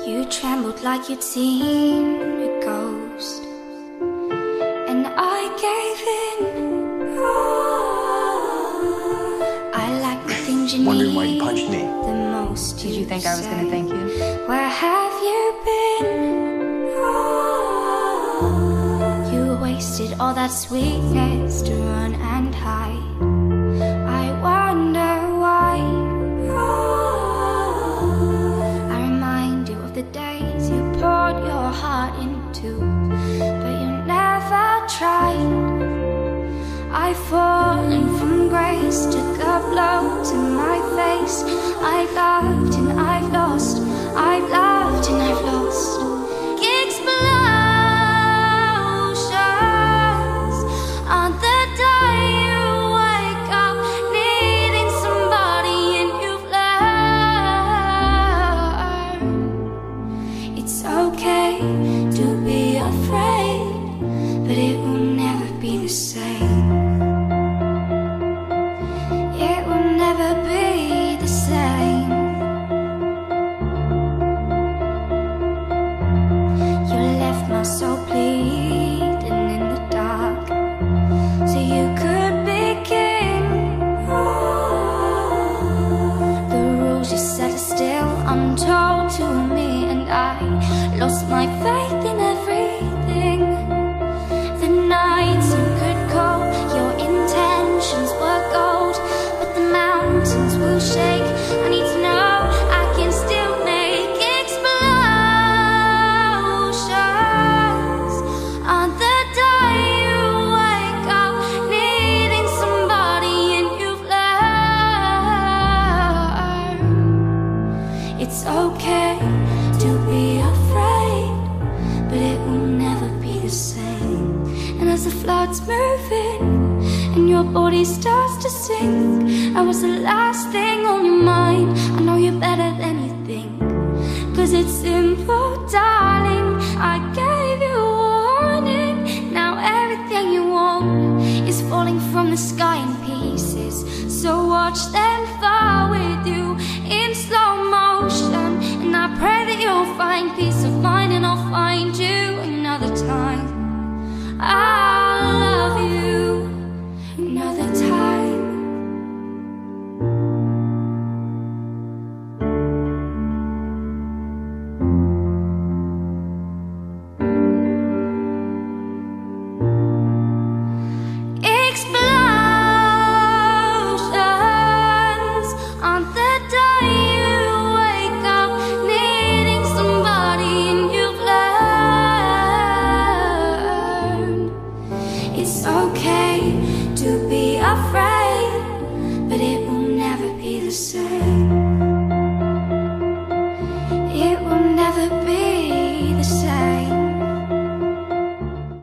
You trembled like you'd seen a ghost, and I gave in. I like the things you Wondering need why you punched me. the most. Did you think I was going to thank you? Where have you been? You wasted all that sweetness to run and hide. I wonder why. I remind you of the days you poured your heart into, but you never tried. I've fallen from grace, took a blow to my face. I've loved and I've lost, I've loved and I've lost. Explosions on the day you wake up needing somebody and you've learned it's okay to be afraid, but it will never be the same. It will never be the same. You left my soul bleeding in the dark, so you could begin. The rules you set are still untold to me, and I lost my faith in everything. The nights you could call, your intentions were gold, but the mountains will shake. I need to know I can still make explosions on the day you wake up needing somebody and you've learned it's okay to be afraid, but it will never be the same. And as the floods move in and your body starts to sink, I was the last thing on your mind. I know you're better than you think, 'cause it's simple, darling. I gave you a warning. Now everything you want is falling from the sky in pieces, so watch them fall with you in slow motion. And I pray that you'll find peace of mind, and I'll find you another time. I'll love you another time. Explosions on the day you wake up needing somebody and you've learned it's okay to be afraid, but it will never be the same. It will never be